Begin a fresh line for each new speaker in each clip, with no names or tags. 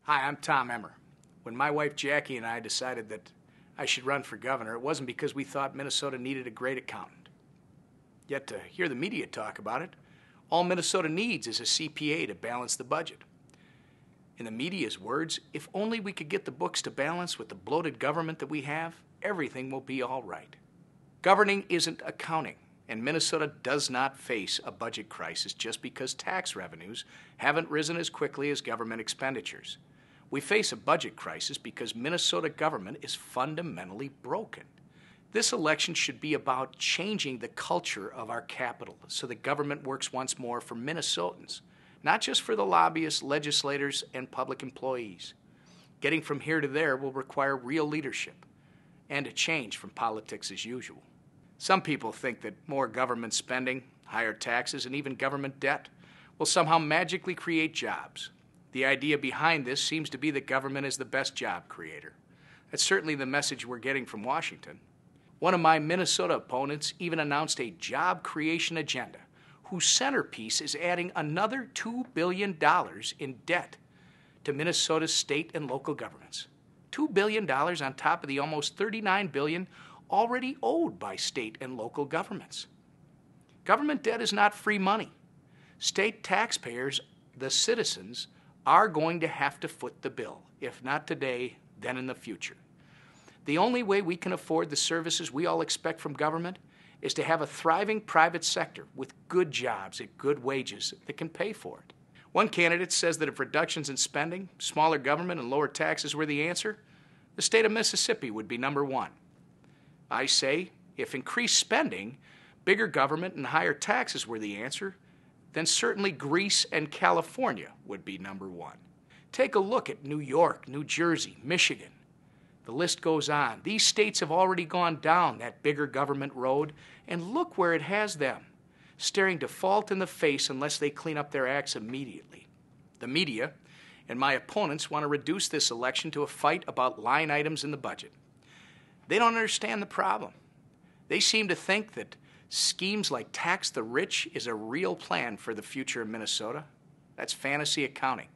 Hi, I'm Tom Emmer. When my wife Jackie and I decided that I should run for governor, it wasn't because we thought Minnesota needed a great accountant. Yet to hear the media talk about it, all Minnesota needs is a CPA to balance the budget. In the media's words, if only we could get the books to balance with the bloated government that we have, everything will be all right. Governing isn't accounting, and Minnesota does not face a budget crisis just because tax revenues haven't risen as quickly as government expenditures. We face a budget crisis because Minnesota government is fundamentally broken. This election should be about changing the culture of our capital so that government works once more for Minnesotans, not just for the lobbyists, legislators, and public employees. Getting from here to there will require real leadership and a change from politics as usual. Some people think that more government spending, higher taxes, and even government debt will somehow magically create jobs. The idea behind this seems to be that government is the best job creator. That's certainly the message we're getting from Washington. One of my Minnesota opponents even announced a job creation agenda whose centerpiece is adding another $2 billion in debt to Minnesota's state and local governments. $2 billion on top of the almost $39 billion already owed by state and local governments. Government debt is not free money. State taxpayers, the citizens, are going to have to foot the bill, if not today, then in the future. The only way we can afford the services we all expect from government is to have a thriving private sector with good jobs at good wages that can pay for it. One candidate says that if reductions in spending, smaller government, and lower taxes were the answer, the state of Mississippi would be number one. I say, if increased spending, bigger government, and higher taxes were the answer, then certainly Greece and California would be number one. Take a look at New York, New Jersey, Michigan. The list goes on. These states have already gone down that bigger government road, and look where it has them, staring default in the face unless they clean up their acts immediately. The media and my opponents want to reduce this election to a fight about line items in the budget. They don't understand the problem. They seem to think that schemes like tax the rich is a real plan for the future of Minnesota. That's fantasy accounting,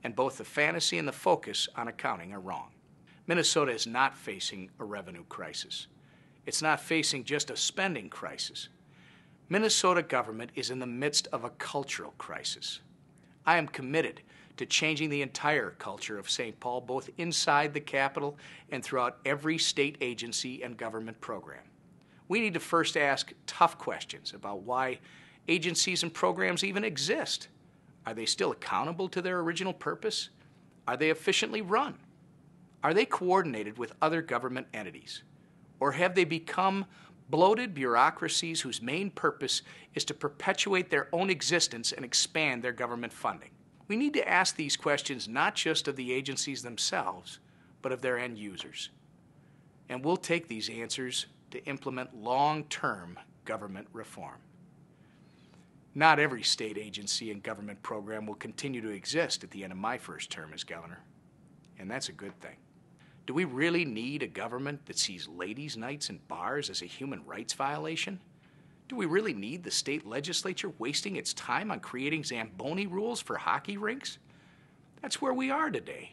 and both the fantasy and the focus on accounting are wrong. Minnesota is not facing a revenue crisis. It's not facing just a spending crisis. Minnesota government is in the midst of a cultural crisis. I am committed to changing the entire culture of St. Paul, both inside the Capitol and throughout every state agency and government program. We need to first ask tough questions about why agencies and programs even exist. Are they still accountable to their original purpose? Are they efficiently run? Are they coordinated with other government entities? Or have they become bloated bureaucracies whose main purpose is to perpetuate their own existence and expand their government funding? We need to ask these questions not just of the agencies themselves, but of their end users. And we'll take these answers to implement long-term government reform. Not every state agency and government program will continue to exist at the end of my first term as governor, and that's a good thing. Do we really need a government that sees ladies' nights in bars as a human rights violation? Do we really need the state legislature wasting its time on creating Zamboni rules for hockey rinks? That's where we are today,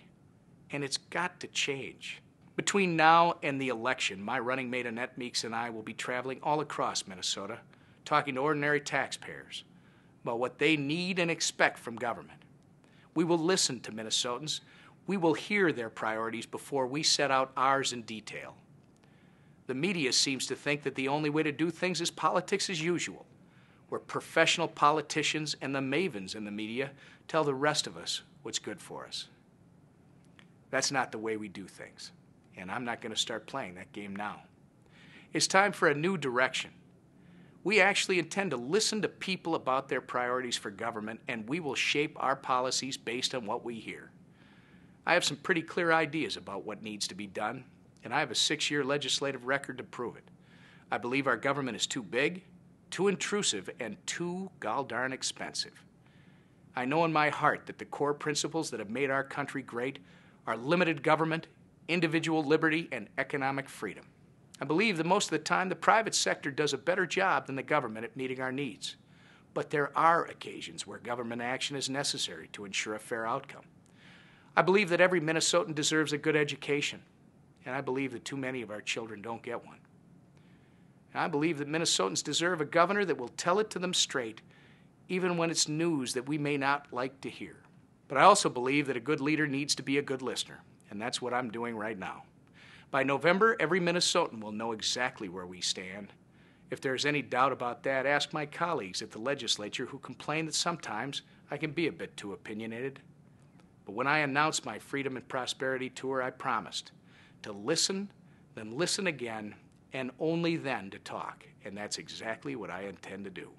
and it's got to change. Between now and the election, my running mate Annette Meeks and I will be traveling all across Minnesota, talking to ordinary taxpayers about what they need and expect from government. We will listen to Minnesotans. We will hear their priorities before we set out ours in detail. The media seems to think that the only way to do things is politics as usual, where professional politicians and the mavens in the media tell the rest of us what's good for us. That's not the way we do things, and I'm not going to start playing that game now. It's time for a new direction. We actually intend to listen to people about their priorities for government, and we will shape our policies based on what we hear. I have some pretty clear ideas about what needs to be done, and I have a 6-year legislative record to prove it. I believe our government is too big, too intrusive, and too goldarn expensive. I know in my heart that the core principles that have made our country great are limited government, individual liberty, and economic freedom. I believe that most of the time the private sector does a better job than the government at meeting our needs. But there are occasions where government action is necessary to ensure a fair outcome. I believe that every Minnesotan deserves a good education, and I believe that too many of our children don't get one. And I believe that Minnesotans deserve a governor that will tell it to them straight, even when it's news that we may not like to hear. But I also believe that a good leader needs to be a good listener, and that's what I'm doing right now. By November, every Minnesotan will know exactly where we stand. If there's any doubt about that, ask my colleagues at the legislature who complain that sometimes I can be a bit too opinionated. But when I announced my Freedom and Prosperity Tour, I promised to listen, then listen again, and only then to talk. And that's exactly what I intend to do.